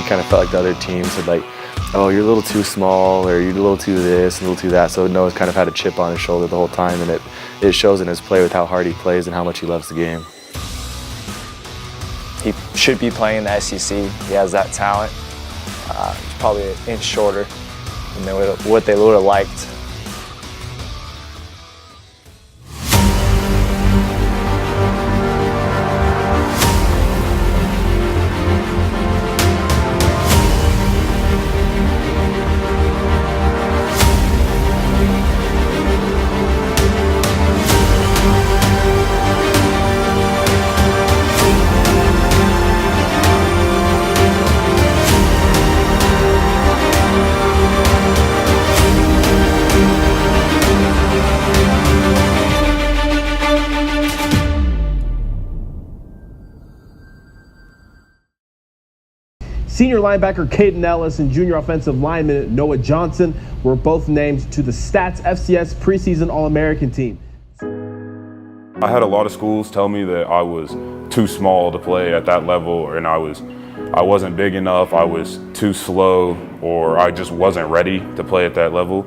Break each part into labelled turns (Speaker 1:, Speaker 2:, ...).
Speaker 1: he kind of felt like the other teams had like, oh, you're a little too small, or you're a little too this, and a little too that. So Noah's kind of had a chip on his shoulder the whole time, and it shows in his play with how hard he plays and how much he loves the game.
Speaker 2: He should be playing in the SEC. He has that talent. He's probably an inch shorter than what they would have liked.
Speaker 3: Senior linebacker Caden Ellis and junior offensive lineman Noah Johnson were both named to the Stats FCS preseason All-American team.
Speaker 4: I had a lot of schools tell me that I was too small to play at that level, and I wasn't big enough, I was too slow, or I just wasn't ready to play at that level.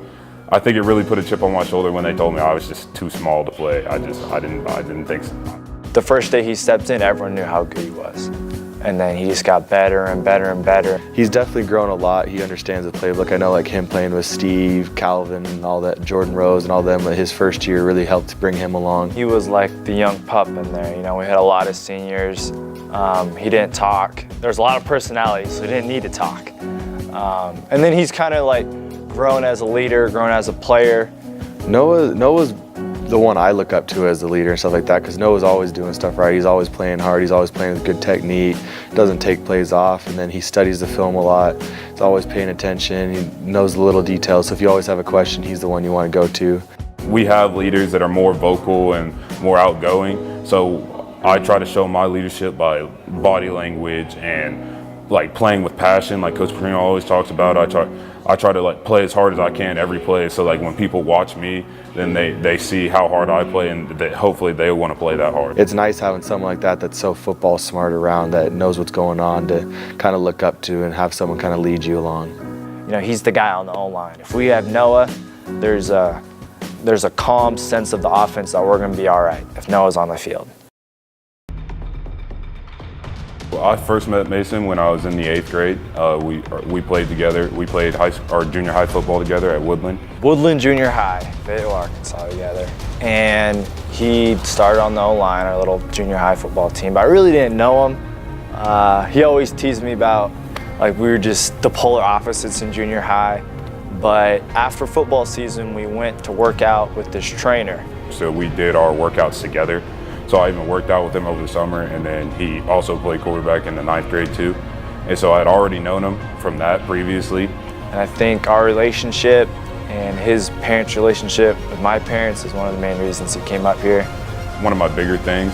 Speaker 4: I think it really put a chip on my shoulder when they told me I was just too small to play. I didn't think so.
Speaker 2: The first day he stepped in, everyone knew how good he was. And then he just got better and better and better.
Speaker 1: He's definitely grown a lot. He understands the playbook. I know like him playing with Steve, Calvin, and all that, Jordan Rose and all them, his first year really helped bring him along.
Speaker 2: He was like the young pup in there. You know, we had a lot of seniors. He didn't talk. There's a lot of personality, so he didn't need to talk. And then he's kind of like grown as a leader, grown as a player.
Speaker 1: Noah's the one I look up to as the leader and stuff like that, because Noah's always doing stuff right. He's always playing hard. He's always playing with good technique, doesn't take plays off, and then he studies the film a lot. He's always paying attention. He knows the little details, so if you always have a question, he's the one you want to go to.
Speaker 4: We have leaders that are more vocal and more outgoing, so I try to show my leadership by body language and like playing with passion, like Coach Perino always talks about. I try to like play as hard as I can every play, so like when people watch me, then they see how hard I play, and that hopefully they want to play that hard.
Speaker 1: It's nice having someone like that that's so football smart around, that knows what's going on, to kind of look up to and have someone kind of lead you along.
Speaker 2: You know, he's the guy on the O-line. If we have Noah, there's a calm sense of the offense that we're going to be all right if Noah's on the field.
Speaker 4: I first met Mason when I was in the 8th grade. We played together. We played our junior high football together at Woodland.
Speaker 2: Woodland Junior High, Fayetteville, Arkansas together. And he started on the O-line, our little junior high football team. But I really didn't know him. He always teased me about, like, we were just the polar opposites in junior high. But after football season, we went to work out with this trainer.
Speaker 4: So we did our workouts together. So I even worked out with him over the summer, and then he also played quarterback in the 9th grade too. And so I had already known him from that previously.
Speaker 2: And I think our relationship and his parents' relationship with my parents is one of the main reasons he came up here.
Speaker 4: One of my bigger things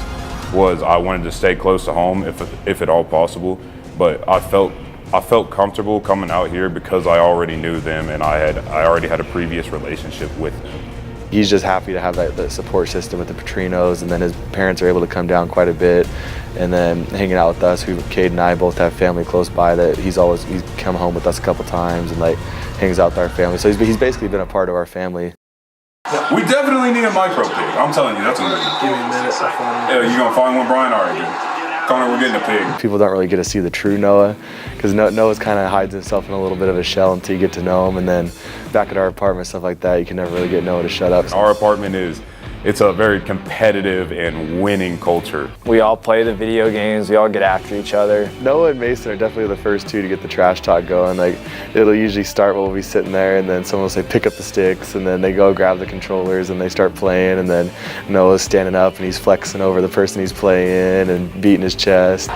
Speaker 4: was I wanted to stay close to home if at all possible, but I felt comfortable coming out here because I already knew them, and I already had a previous relationship with them.
Speaker 1: He's just happy to have that support system with the Petrinos, and then his parents are able to come down quite a bit, and then hanging out with us. Cade and I both have family close by that he's come home with us a couple times and like hangs out with our family. So he's basically been a part of our family.
Speaker 4: We definitely need a micro pig. I'm telling you, that's what we need.
Speaker 3: Give me a minute.
Speaker 4: Yeah, you gonna find one, Brian? All right, dude. Connor, we're getting a pig.
Speaker 1: People don't really get to see the true Noah, because Noah's kind of hides himself in a little bit of a shell until you get to know him, and then back at our apartment, stuff like that, you can never really get Noah to shut up.
Speaker 4: Our apartment it's a very competitive and winning culture.
Speaker 2: We all play the video games, we all get after each other.
Speaker 1: Noah and Mason are definitely the first two to get the trash talk going. Like, it'll usually start when we'll be sitting there, and then someone will say, pick up the sticks, and then they go grab the controllers and they start playing, and then Noah's standing up and he's flexing over the person he's playing and beating his chest.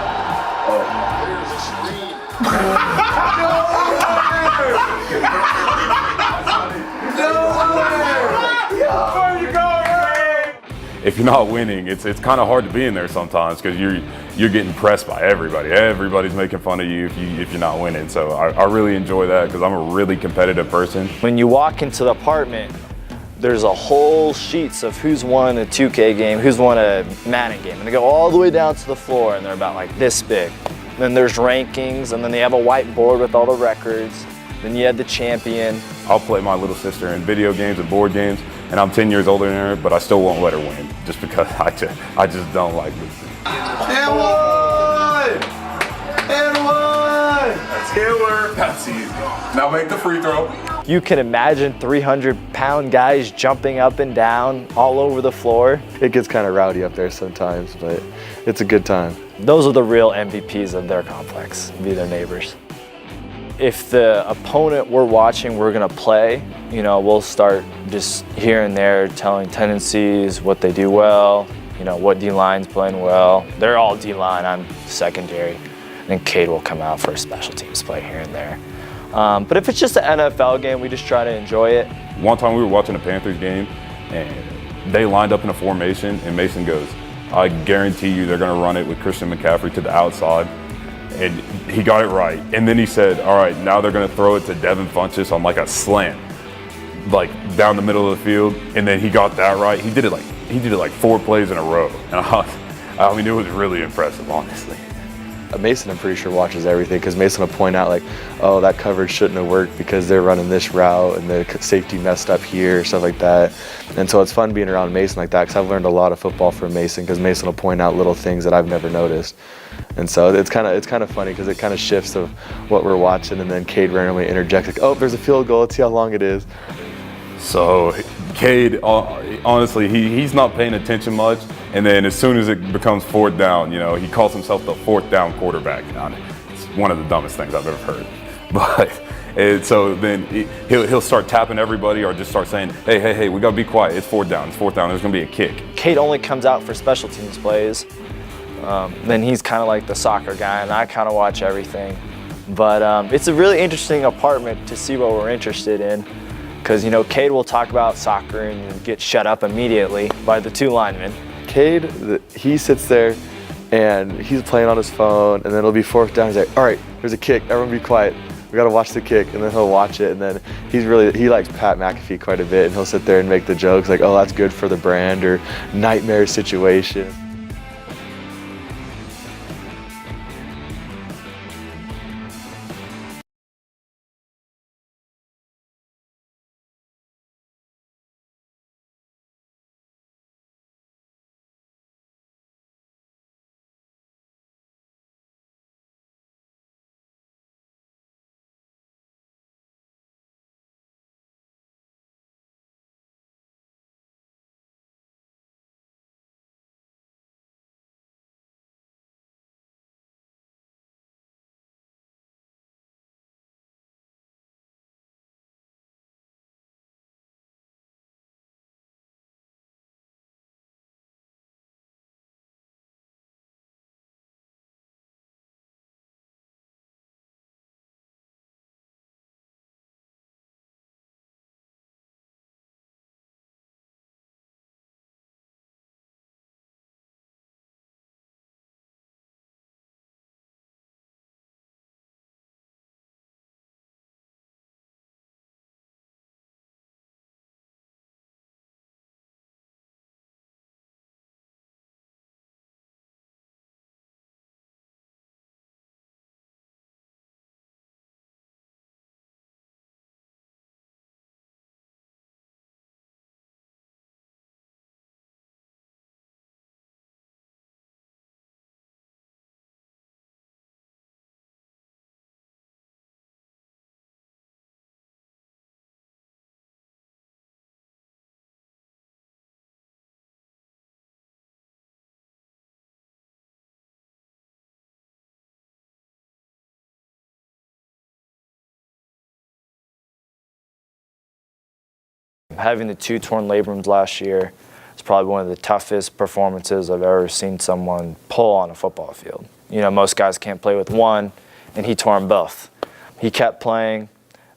Speaker 4: If you're not winning, it's kind of hard to be in there sometimes, because you're getting pressed by everybody. Everybody's making fun of you if you're not winning. So I really enjoy that, because I'm a really competitive person.
Speaker 2: When you walk into the apartment, there's a whole sheets of who's won a 2K game, who's won a Madden game, and they go all the way down to the floor, and they're about like this big. then there's rankings, and then they have a whiteboard with all the records. Then you had the champion.
Speaker 4: I'll play my little sister in video games and board games, and I'm 10 years older than her, but I still won't let her win, just because I just don't like losing.
Speaker 5: And one! And one! That's Taylor. That's easy. Now make the free throw.
Speaker 2: You can imagine 300-pound guys jumping up and down all over the floor.
Speaker 1: It gets kind of rowdy up there sometimes, but it's a good time.
Speaker 2: Those are the real MVPs of their complex, be their neighbors. If the opponent we're watching we're gonna play, you know, we'll start just here and there telling tendencies, what they do well, you know, what D-line's playing well. They're all D-line, I'm secondary. And then Cade will come out for a special teams play here and there. But if it's just an NFL game, we just try to enjoy it.
Speaker 4: One time we were watching a Panthers game, and they lined up in a formation, and Mason goes, I guarantee you they're gonna run it with Christian McCaffrey to the outside. And he got it right. And then he said, all right, now they're gonna throw it to Devin Funchess on like a slant, like down the middle of the field. And then he got that right. He did it like 4 plays in a row. And I mean, it was really impressive, honestly.
Speaker 1: Mason, I'm pretty sure, watches everything, because Mason will point out like, oh, that coverage shouldn't have worked because they're running this route and the safety messed up here, stuff like that. And so it's fun being around Mason like that, because I've learned a lot of football from Mason, because Mason will point out little things that I've never noticed. And so it's kind of funny, because it kind of shifts of what we're watching, and then Cade randomly interjects like, oh, there's a field goal, let's see how long it is.
Speaker 4: So Cade, honestly, he's not paying attention much. And then as soon as it becomes 4th down, you know, he calls himself the 4th down quarterback. It's one of the dumbest things I've ever heard. But and so then he'll start tapping everybody, or just start saying, hey, we gotta be quiet. It's 4th down. It's 4th down. There's gonna be a kick.
Speaker 2: Cade only comes out for special teams plays. Then he's kind of like the soccer guy, and I kind of watch everything. But it's a really interesting apartment to see what we're interested in. Because, you know, Cade will talk about soccer and get shut up immediately by the 2 linemen.
Speaker 1: Cade, he sits there and he's playing on his phone, and then it'll be 4th down. He's like, all right, there's a kick, everyone be quiet. We gotta watch the kick. And then he'll watch it, and then he likes Pat McAfee quite a bit, and he'll sit there and make the jokes like, oh, that's good for the brand, or nightmare situation.
Speaker 2: Having the 2 torn labrums last year is probably one of the toughest performances I've ever seen someone pull on a football field. You know, most guys can't play with one, and he tore them both. He kept playing.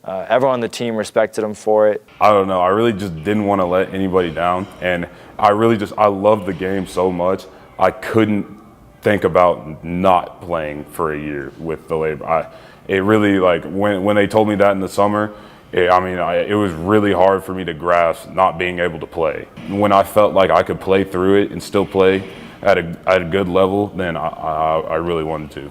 Speaker 2: Everyone on the team respected him for it.
Speaker 4: I don't know. I really just didn't want to let anybody down, and I loved the game so much. I couldn't think about not playing for a year with the labor. It really, like, when they told me that in the summer, it was really hard for me to grasp not being able to play. When I felt like I could play through it and still play at a good level, then I really wanted to.